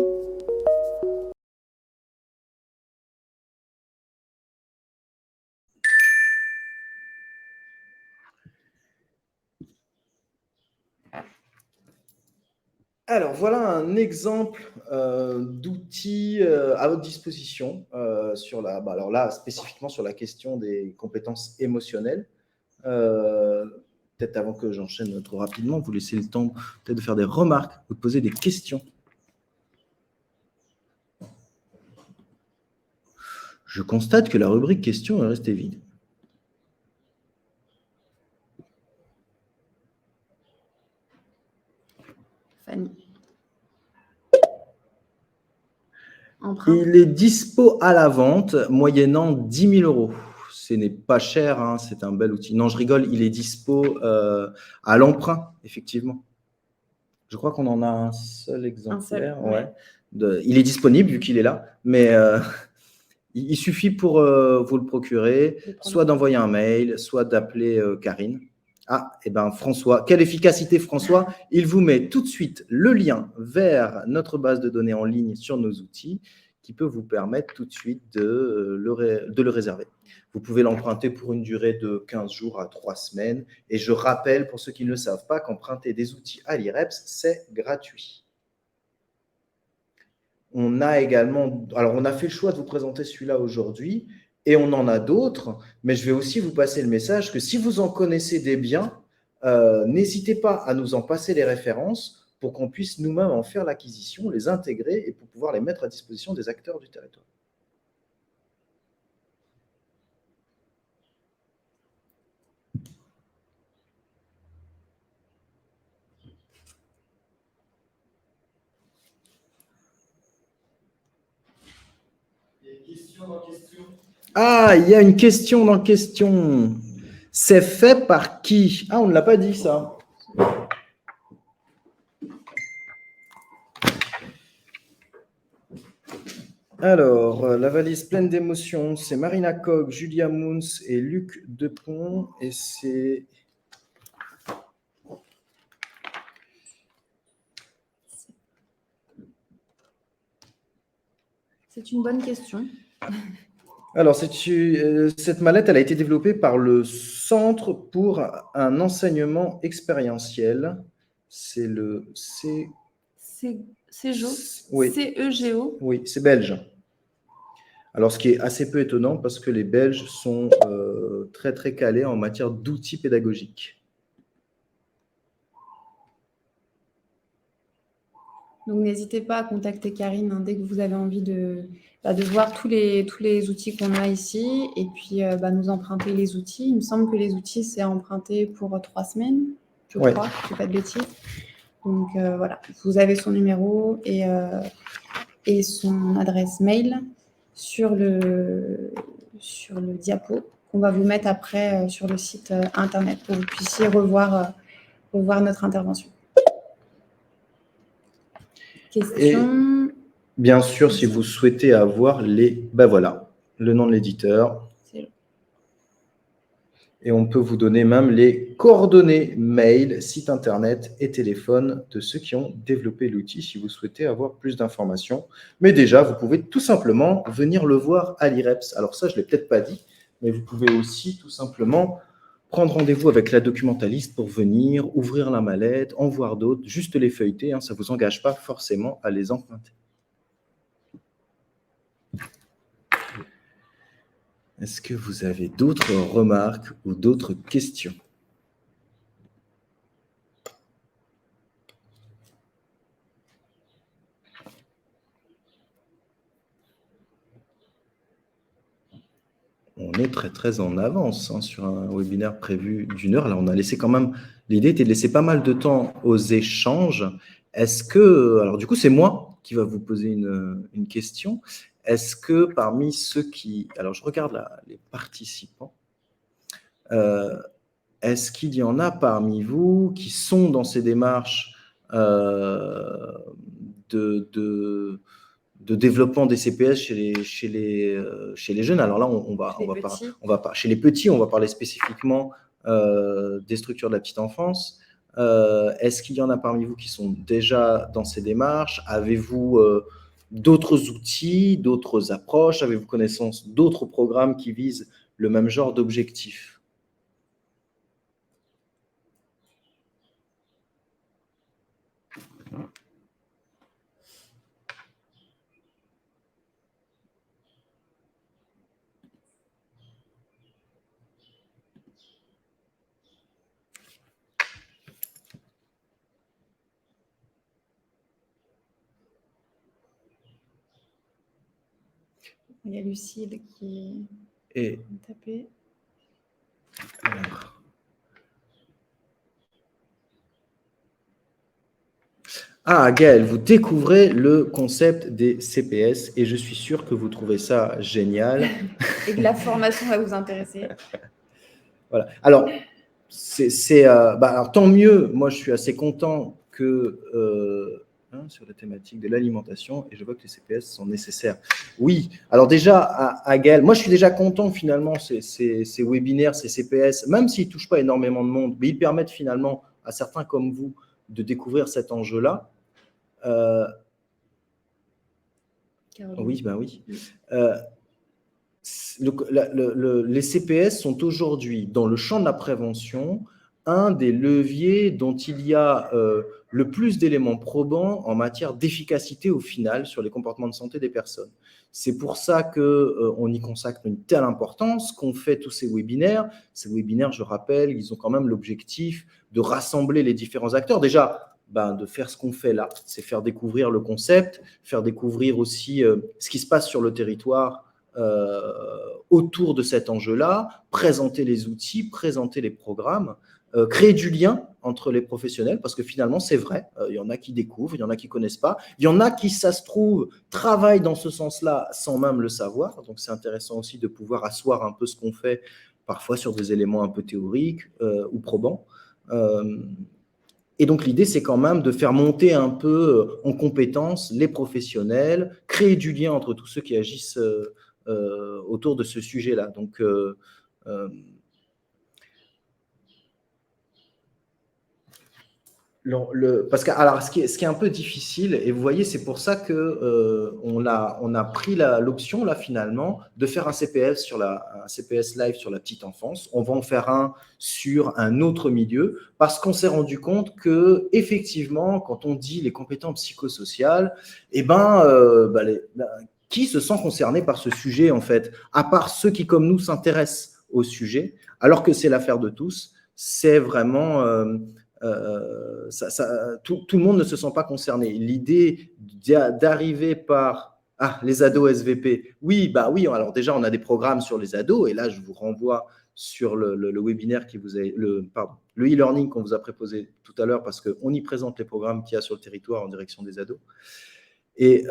Alors, voilà un exemple d'outil à votre disposition sur alors là, spécifiquement sur la question des compétences émotionnelles. Peut-être avant que j'enchaîne trop rapidement, vous laissez le temps peut-être de faire des remarques ou de poser des questions. Je constate que la rubrique questions est restée vide. Fanny. Il est dispo à la vente, moyennant 10 000 €. Ce n'est pas cher, hein, c'est un bel outil. Non, je rigole, il est dispo à l'emprunt, effectivement. Je crois qu'on en a un seul exemplaire. ouais. Il est disponible vu qu'il est là, mais il suffit pour vous le procurer, Je vais prendre soit d'envoyer un mail, soit d'appeler Karine. Ah, et ben François, quelle efficacité François! Il vous met tout de suite le lien vers notre base de données en ligne sur nos outils qui peut vous permettre tout de suite de le réserver. Vous pouvez l'emprunter pour une durée de 15 jours à 3 semaines. Et je rappelle, pour ceux qui ne le savent pas, qu'emprunter des outils à l'IREPS, c'est gratuit. On a également, alors on a fait le choix de vous présenter celui-là aujourd'hui, et on en a d'autres, mais je vais aussi vous passer le message que si vous en connaissez des biens, n'hésitez pas à nous en passer les références pour qu'on puisse nous-mêmes en faire l'acquisition, les intégrer et pour pouvoir les mettre à disposition des acteurs du territoire. Ah, il y a une question dans question. C'est fait par qui? Ah, on ne l'a pas dit ça. Alors, la valise pleine d'émotions, c'est Marina Koch, Julia Mouns et Luc Depont. Et c'est... C'est une bonne question. Alors, cette mallette, elle a été développée par le Centre pour un enseignement expérientiel. C'est le CEGO. Oui. CEGO. Oui, c'est belge. Alors, ce qui est assez peu étonnant parce que les Belges sont très, très calés en matière d'outils pédagogiques. Donc, n'hésitez pas à contacter Karine dès que vous avez envie de voir tous les outils qu'on a ici et puis nous emprunter les outils. Il me semble que les outils, c'est emprunté pour 3 semaines, je crois, je ne fais pas de bêtises. Donc, voilà, vous avez son numéro et son adresse mail sur le diapo qu'on va vous mettre après sur le site internet pour que vous puissiez revoir notre intervention. Question. Et bien sûr, si vous souhaitez avoir le nom de l'éditeur. Et on peut vous donner même les coordonnées mail, site internet et téléphone de ceux qui ont développé l'outil si vous souhaitez avoir plus d'informations. Mais déjà, vous pouvez tout simplement venir le voir à l'IREPS. Alors ça, je ne l'ai peut-être pas dit, mais vous pouvez aussi tout simplement prendre rendez-vous avec la documentaliste pour venir, ouvrir la mallette, en voir d'autres, juste les feuilleter, ça ne vous engage pas forcément à les emprunter. Est-ce que vous avez d'autres remarques ou d'autres questions? On est très, très en avance sur un webinaire prévu d'1 heure. Là, on a laissé quand même... L'idée était de laisser pas mal de temps aux échanges. Est-ce que... Alors, du coup, c'est moi qui va vous poser une question. Est-ce que parmi ceux qui... Alors, je regarde les participants. Est-ce qu'il y en a parmi vous qui sont dans ces démarches de développement des CPS chez les jeunes? Alors là, on va chez les petits, on va parler spécifiquement des structures de la petite enfance. Est-ce qu'il y en a parmi vous qui sont déjà dans ces démarches? Avez-vous d'autres outils, d'autres approches? Avez-vous connaissance d'autres programmes qui visent le même genre d'objectif? Il y a Lucille qui a tapé. Alors. Ah, Gaël, vous découvrez le concept des CPS et je suis sûr que vous trouvez ça génial. Et que la formation va vous intéresser. Voilà. Alors, alors, tant mieux. Moi, je suis assez content que sur la thématique de l'alimentation, et je vois que les CPS sont nécessaires. Oui, alors déjà, à Gaël, moi je suis déjà content finalement, ces webinaires, ces CPS, même s'ils ne touchent pas énormément de monde, mais ils permettent finalement à certains comme vous de découvrir cet enjeu-là. Oui, ben oui. Les CPS sont aujourd'hui, dans le champ de la prévention, un des leviers dont il y a le plus d'éléments probants en matière d'efficacité au final sur les comportements de santé des personnes. C'est pour ça qu'on y consacre une telle importance, qu'on fait tous ces webinaires. Ces webinaires, je rappelle, ils ont quand même l'objectif de rassembler les différents acteurs. Déjà, de faire ce qu'on fait là, c'est faire découvrir le concept, faire découvrir aussi ce qui se passe sur le territoire autour de cet enjeu-là, présenter les outils, présenter les programmes, créer du lien entre les professionnels, parce que finalement, c'est vrai, il y en a qui découvrent, il y en a qui ne connaissent pas, il y en a qui, ça se trouve, travaillent dans ce sens-là sans même le savoir. Donc, c'est intéressant aussi de pouvoir asseoir un peu ce qu'on fait, parfois sur des éléments un peu théoriques ou probants. Et donc, l'idée, c'est quand même de faire monter un peu en compétence les professionnels, créer du lien entre tous ceux qui agissent autour de ce sujet-là. Donc, parce que, alors, ce qui est un peu difficile, et vous voyez, c'est pour ça qu'on a pris l'option, là, finalement, de faire un CPS live sur la petite enfance. On va en faire un sur un autre milieu, parce qu'on s'est rendu compte que, effectivement, quand on dit les compétences psychosociales, qui se sent concerné par ce sujet, en fait, à part ceux qui, comme nous, s'intéressent au sujet, alors que c'est l'affaire de tous, c'est vraiment… tout le monde ne se sent pas concerné. L'idée d'arriver par les ados SVP, oui, alors déjà, on a des programmes sur les ados, et là, je vous renvoie sur le webinaire le e-learning qu'on vous a proposé tout à l'heure, parce qu'on y présente les programmes qu'il y a sur le territoire en direction des ados. Et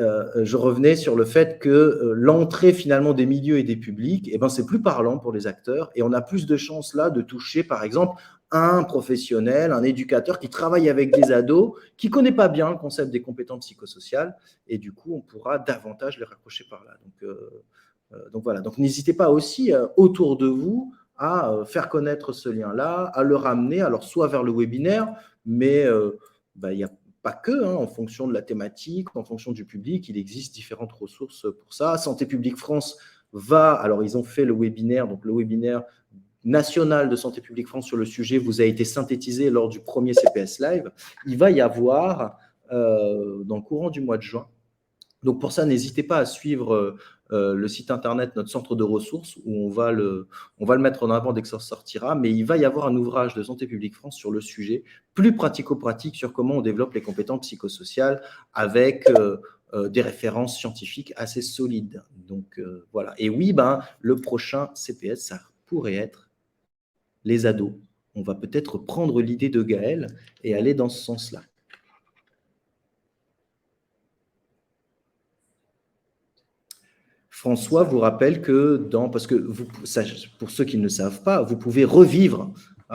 je revenais sur le fait que l'entrée finalement des milieux et des publics, c'est plus parlant pour les acteurs, et on a plus de chances là de toucher par exemple un professionnel, un éducateur qui travaille avec des ados, qui ne connaît pas bien le concept des compétences psychosociales, et du coup on pourra davantage les raccrocher par là. Donc voilà, donc n'hésitez pas aussi autour de vous à faire connaître ce lien-là, à le ramener, alors soit vers le webinaire, mais il y a pas que, en fonction de la thématique, en fonction du public, il existe différentes ressources pour ça. Santé publique France alors ils ont fait le webinaire, donc le webinaire national de Santé publique France sur le sujet vous a été synthétisé lors du premier CPS Live. Il va y avoir, dans le courant du mois de juin, donc pour ça, n'hésitez pas à suivre le site internet, notre centre de ressources, où on va le mettre en avant dès que ça sortira, mais il va y avoir un ouvrage de Santé publique France sur le sujet, plus pratico-pratique sur comment on développe les compétences psychosociales avec des références scientifiques assez solides. Donc voilà. Et oui, le prochain CPS, ça pourrait être les ados. On va peut-être prendre l'idée de Gaël et aller dans ce sens-là. François vous rappelle que parce que pour ceux qui ne le savent pas, vous pouvez revivre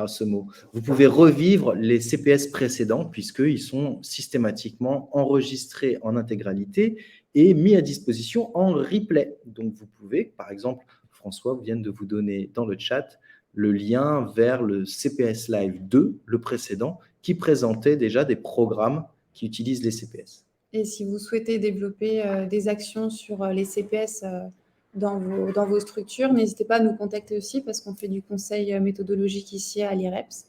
ce mot. Vous pouvez revivre les CPS précédents puisqu'ils sont systématiquement enregistrés en intégralité et mis à disposition en replay. Donc vous pouvez, par exemple, François vient de vous donner dans le chat le lien vers le CPS Live 2, le précédent, qui présentait déjà des programmes qui utilisent les CPS. Et si vous souhaitez développer des actions sur les CPS dans vos structures, n'hésitez pas à nous contacter aussi parce qu'on fait du conseil méthodologique ici à l'IREPS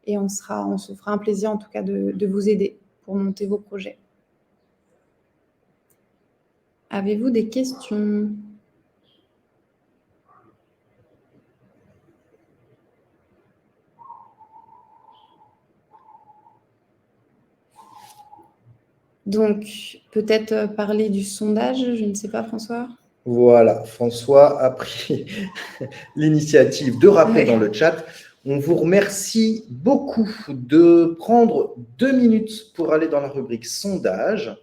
et on se fera un plaisir en tout cas de vous aider pour monter vos projets. Avez-vous des questions ? Donc, peut-être parler du sondage, je ne sais pas, François. Voilà, François a pris l'initiative de rappeler dans le chat. On vous remercie beaucoup de prendre 2 minutes pour aller dans la rubrique sondage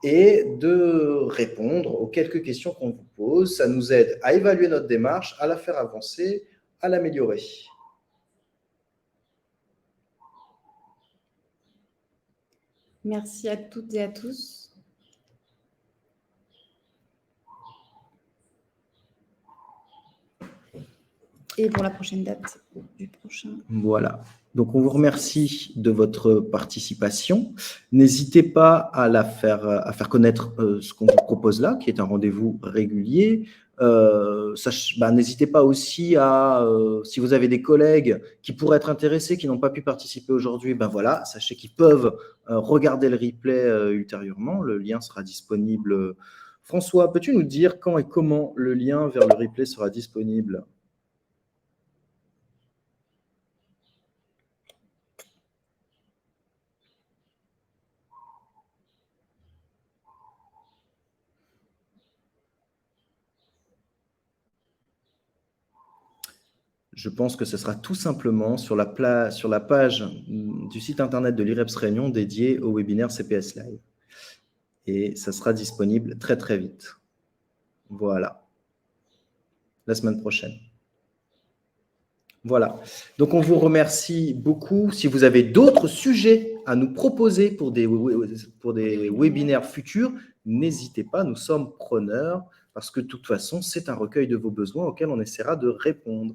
et de répondre aux quelques questions qu'on vous pose. Ça nous aide à évaluer notre démarche, à la faire avancer, à l'améliorer. Merci à toutes et à tous. Et pour la prochaine date du prochain. Voilà. Donc, on vous remercie de votre participation. N'hésitez pas à faire connaître ce qu'on vous propose là, qui est un rendez-vous régulier. N'hésitez pas aussi si vous avez des collègues qui pourraient être intéressés, qui n'ont pas pu participer aujourd'hui, voilà, sachez qu'ils peuvent regarder le replay ultérieurement. Le lien sera disponible. François, peux-tu nous dire quand et comment le lien vers le replay sera disponible ? Je pense que ce sera tout simplement sur la page du site internet de l'IREPS Réunion dédiée au webinaire CPS Live. Et ça sera disponible très très vite. Voilà. La semaine prochaine. Voilà. Donc, on vous remercie beaucoup. Si vous avez d'autres sujets à nous proposer pour des webinaires futurs, n'hésitez pas, nous sommes preneurs parce que de toute façon, c'est un recueil de vos besoins auquel on essaiera de répondre.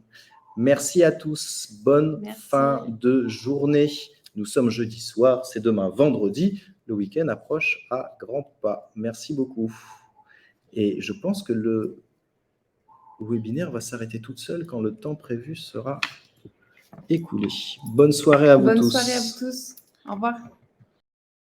Merci à tous. Bonne fin de journée. Nous sommes jeudi soir, c'est demain vendredi. Le week-end approche à grands pas. Merci beaucoup. Et je pense que le webinaire va s'arrêter toute seule quand le temps prévu sera écoulé. Bonne soirée à vous tous. Bonne soirée à vous tous. Au revoir.